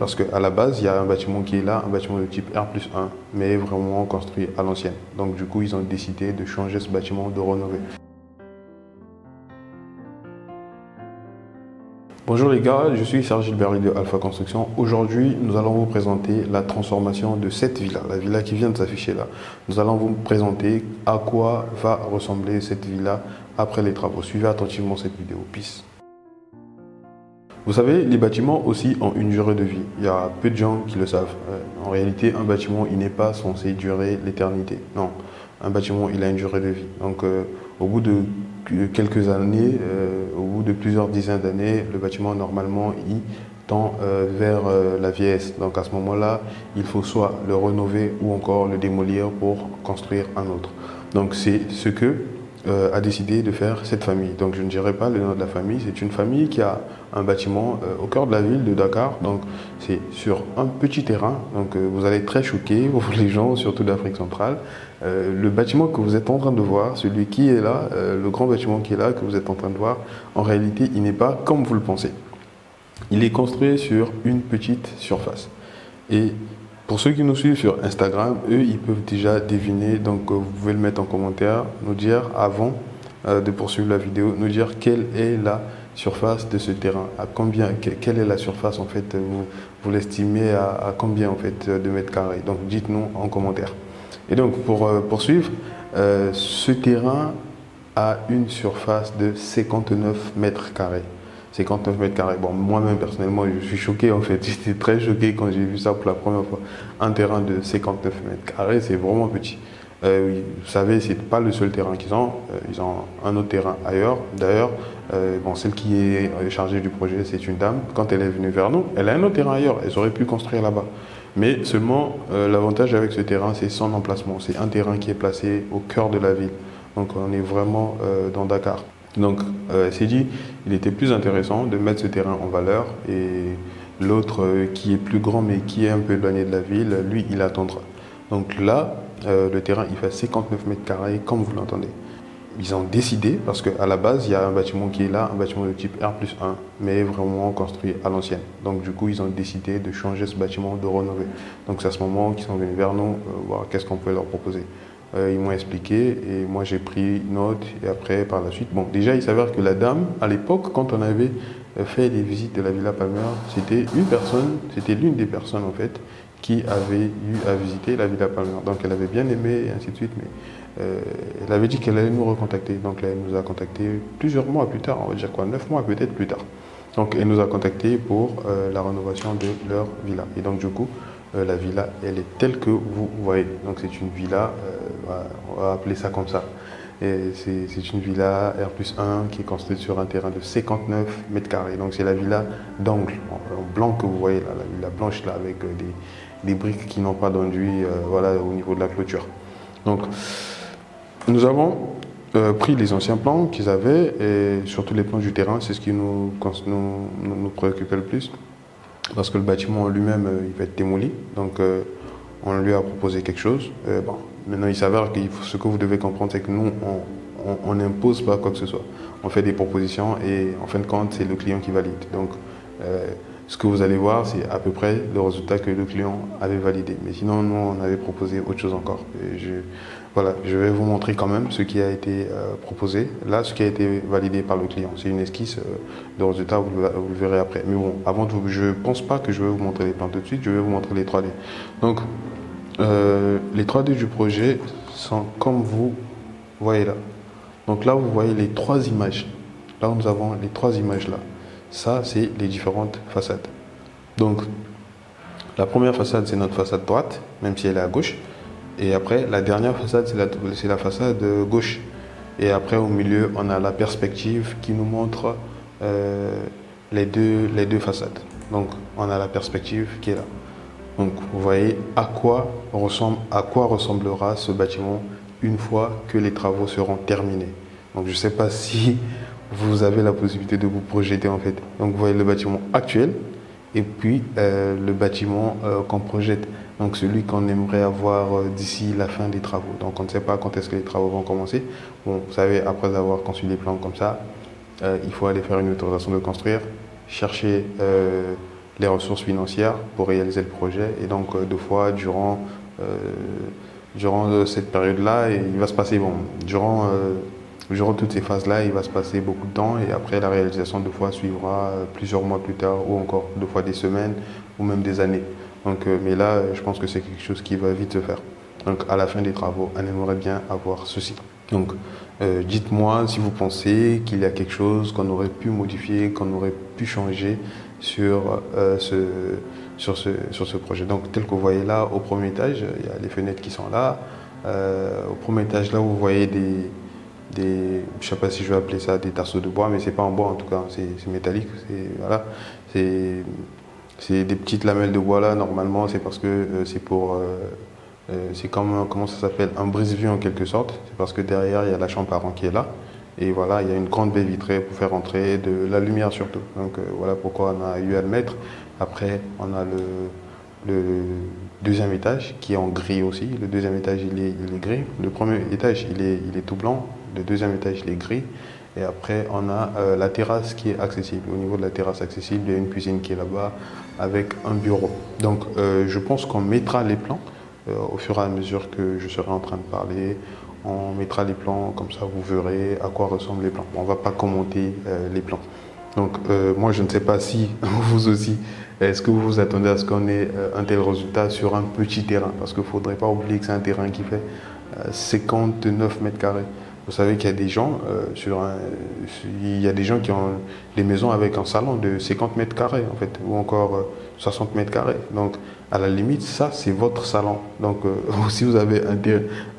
parce qu'à la base, il y a un bâtiment qui est là, un bâtiment de type R+1, mais vraiment construit à l'ancienne. Donc du coup, ils ont décidé de changer ce bâtiment, de rénover. Bonjour les gars, je suis Serge Gilbert de Alpha Construction. Aujourd'hui, nous allons vous présenter la transformation de cette villa, la villa qui vient de s'afficher là. Nous allons vous présenter à quoi va ressembler cette villa après les travaux. Suivez attentivement cette vidéo. Peace. Vous savez, les bâtiments aussi ont une durée de vie. Il y a peu de gens qui le savent. En réalité, un bâtiment, il n'est pas censé durer l'éternité. Non, un bâtiment, il a une durée de vie. Donc, au bout de quelques années, au bout de plusieurs dizaines d'années, le bâtiment, normalement, il tend vers la vieillesse. Donc, à ce moment-là, il faut soit le rénover ou encore le démolir pour construire un autre. Donc, c'est ce que a décidé de faire cette famille. Donc je ne dirai pas le nom de la famille, c'est une famille qui a un bâtiment au cœur de la ville de Dakar, donc c'est sur un petit terrain, donc vous allez être très choqués, les gens, surtout d'Afrique centrale. Le bâtiment que vous êtes en train de voir, celui qui est là, le grand bâtiment qui est là, que vous êtes en train de voir, en réalité il n'est pas comme vous le pensez. Il est construit sur une petite surface. Et pour ceux qui nous suivent sur Instagram, eux, ils peuvent déjà deviner, donc vous pouvez le mettre en commentaire, nous dire avant de poursuivre la vidéo, nous dire quelle est la surface de ce terrain, à combien, quelle est la surface en fait, vous l'estimez à combien en fait de mètres carrés. Donc dites-nous en commentaire. Et donc pour poursuivre, ce terrain a une surface de 59 mètres carrés. 59 mètres carrés. Bon, moi-même, personnellement, je suis choqué en fait. J'étais très choqué quand j'ai vu ça pour la première fois. Un terrain de 59 mètres carrés, c'est vraiment petit. Oui, vous savez, c'est pas le seul terrain qu'ils ont. Ils ont un autre terrain ailleurs. D'ailleurs, bon, celle qui est chargée du projet, c'est une dame. Quand elle est venue vers nous, elle a un autre terrain ailleurs. Elle aurait pu construire là-bas. Mais seulement, l'avantage avec ce terrain, c'est son emplacement. C'est un terrain qui est placé au cœur de la ville. Donc, on est vraiment dans Dakar. Donc, elle s'est dit, il était plus intéressant de mettre ce terrain en valeur et l'autre qui est plus grand mais qui est un peu éloigné de la ville, lui, il attendra. Donc là, le terrain, il fait 59 mètres carrés, comme vous l'entendez. Ils ont décidé, parce qu'à la base, il y a un bâtiment qui est là, un bâtiment de type R+1, mais vraiment construit à l'ancienne. Donc du coup, ils ont décidé de changer ce bâtiment, de rénover. Donc c'est à ce moment qu'ils sont venus vers nous, voir qu'est-ce qu'on peut leur proposer. Ils m'ont expliqué et moi j'ai pris note et après par la suite, bon déjà il s'avère que la dame à l'époque quand on avait fait les visites de la Villa Palmer, c'était l'une des personnes en fait qui avait eu à visiter la Villa Palmer. Donc elle avait bien aimé et ainsi de suite, mais elle avait dit qu'elle allait nous recontacter. Donc là elle nous a contacté plusieurs mois plus tard, on va dire quoi, 9 mois peut-être plus tard. Donc elle nous a contacté pour la rénovation de leur villa. Et donc du coup, la villa, elle est telle que vous voyez. Donc c'est une villa, on va appeler ça comme ça. C'est une villa R+1 qui est construite sur un terrain de 59 mètres carrés. Donc c'est la villa d'angle, en blanc que vous voyez là, la villa blanche là, avec des briques qui n'ont pas d'enduit voilà, au niveau de la clôture. Donc nous avons pris les anciens plans qu'ils avaient et surtout les plans du terrain, c'est ce qui nous préoccupait le plus. Parce que le bâtiment lui-même, il va être démoli. Donc, on lui a proposé quelque chose. Bon, maintenant, il s'avère que ce que vous devez comprendre, c'est que nous, on n'impose pas quoi que ce soit. On fait des propositions et en fin de compte, c'est le client qui valide. Donc, ce que vous allez voir, c'est à peu près le résultat que le client avait validé. Mais sinon, nous, on avait proposé autre chose encore. Et voilà, je vais vous montrer quand même ce qui a été proposé. Là, ce qui a été validé par le client, c'est une esquisse. Le résultat, vous le verrez après. Mais bon, avant tout, je ne pense pas que je vais vous montrer les plans tout de suite. Je vais vous montrer les 3D. Donc, les 3D du projet sont comme vous voyez là. Donc là, vous voyez les 3 images. Là, nous avons les 3 images là. Ça, c'est les différentes façades. Donc, la première façade, c'est notre façade droite, même si elle est à gauche. Et après, la dernière façade, c'est la façade gauche. Et après, au milieu, on a la perspective qui nous montre les deux façades. Donc, on a la perspective qui est là. Donc, vous voyez à quoi ressemblera ce bâtiment une fois que les travaux seront terminés. Donc, je ne sais pas si vous avez la possibilité de vous projeter en fait. Donc, vous voyez le bâtiment actuel et puis le bâtiment qu'on projette. Donc, celui qu'on aimerait avoir d'ici la fin des travaux. Donc, on ne sait pas quand est-ce que les travaux vont commencer. Bon, vous savez, après avoir conçu les plans comme ça, il faut aller faire une autorisation de construire, chercher les ressources financières pour réaliser le projet. Et donc, deux fois, durant cette période-là, il va se passer, bon, durant toutes ces phases-là, il va se passer beaucoup de temps et après la réalisation, deux fois, suivra plusieurs mois plus tard ou encore deux fois des semaines ou même des années. Donc, mais là, je pense que c'est quelque chose qui va vite se faire. Donc, à la fin des travaux, on aimerait bien avoir ceci. Donc, dites-moi si vous pensez qu'il y a quelque chose qu'on aurait pu modifier, qu'on aurait pu changer sur, sur ce projet. Donc, tel que vous voyez là, au premier étage, il y a les fenêtres qui sont là. Au premier étage, là, vous voyez je ne sais pas si je vais appeler ça des tasseaux de bois, mais c'est pas en bois en tout cas, c'est métallique. Voilà, c'est des petites lamelles de bois là. Normalement, c'est parce que c'est comme, comment ça s'appelle, un brise-vue en quelque sorte. C'est parce que derrière, il y a la chambre parent qui est là. Et voilà, il y a une grande baie vitrée pour faire entrer de la lumière surtout. Donc voilà pourquoi on a eu à le mettre. Après, on a le deuxième étage qui est en gris aussi. Le deuxième étage, il est gris. Le premier étage, il est tout blanc. Le deuxième étage, il est gris. Et après, on a la terrasse qui est accessible. Au niveau de la terrasse accessible, il y a une cuisine qui est là-bas avec un bureau. Donc je pense qu'on mettra les plans. Au fur et à mesure que je serai en train de parler, on mettra les plans, comme ça vous verrez à quoi ressemblent les plans. On ne va pas commenter les plans. Donc moi je ne sais pas si vous aussi, est-ce que vous vous attendez à ce qu'on ait un tel résultat sur un petit terrain? Parce qu'il ne faudrait pas oublier que c'est un terrain qui fait 59 mètres carrés. Vous savez qu'il y a des gens il y a des gens qui ont des maisons avec un salon de 50 mètres carrés en fait, ou encore 60 mètres carrés. Donc à la limite, ça c'est votre salon. Donc si vous avez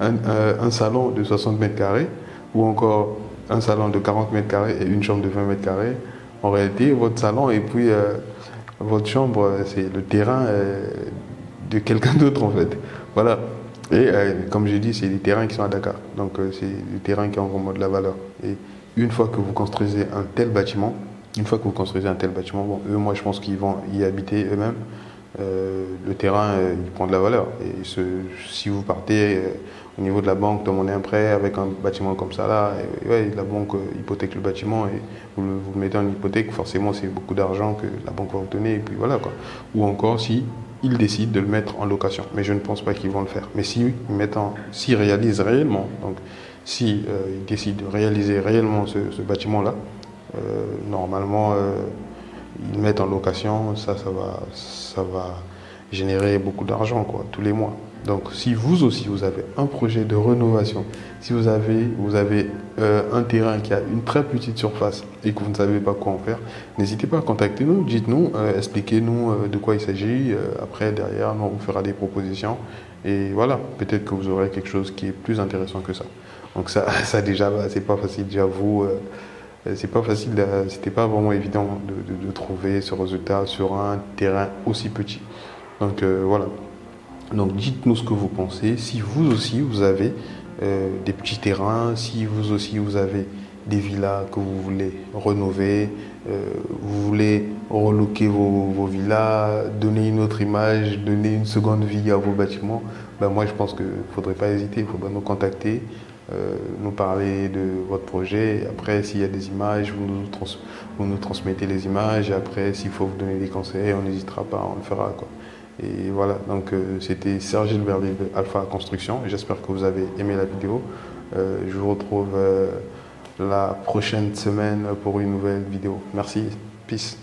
un salon de 60 mètres carrés ou encore un salon de 40 mètres carrés et une chambre de 20 mètres carrés, en réalité votre salon et puis votre chambre c'est le terrain de quelqu'un d'autre en fait. Voilà. Et comme j'ai dit, c'est des terrains qui sont à Dakar. Donc c'est des terrains qui ont vraiment de la valeur. Et une fois que vous construisez un tel bâtiment, bon, eux, moi je pense qu'ils vont y habiter eux-mêmes. Le terrain, il prend de la valeur. Et si vous partez au niveau de la banque, demandez un prêt avec un bâtiment comme ça là, ouais, la banque hypothèque le bâtiment et vous le mettez en hypothèque, forcément c'est beaucoup d'argent que la banque va vous donner et puis voilà quoi. Ou encore si ils décident de le mettre en location, mais je ne pense pas qu'ils vont le faire. Mais s'ils réalisent réellement, donc si ils décident de réaliser réellement ce bâtiment-là, normalement ils le mettent en location, ça va générer beaucoup d'argent quoi, tous les mois. Donc si vous aussi vous avez un projet de rénovation, si vous avez un terrain qui a une très petite surface et que vous ne savez pas quoi en faire, n'hésitez pas à contacter nous, dites-nous, expliquez-nous de quoi il s'agit. Après derrière, nous, on vous fera des propositions et voilà, peut-être que vous aurez quelque chose qui est plus intéressant que ça. Donc ça déjà, c'est pas facile, j'avoue. C'est pas facile, c'était pas vraiment évident de trouver ce résultat sur un terrain aussi petit. Donc voilà. Donc dites-nous ce que vous pensez. Si vous aussi vous avez des petits terrains, si vous aussi vous avez des villas que vous voulez rénover, vous voulez relooker vos villas, donner une autre image, donner une seconde vie à vos bâtiments, ben moi je pense qu'il ne faudrait pas hésiter, il faudrait nous contacter, nous parler de votre projet. Et après, s'il y a des images, vous nous transmettez les images. Et après, s'il faut vous donner des conseils, on n'hésitera pas, on le fera quoi. Et voilà, donc c'était Serge Gilbert de Alpha Construction. J'espère que vous avez aimé la vidéo. Je vous retrouve la prochaine semaine pour une nouvelle vidéo. Merci, peace.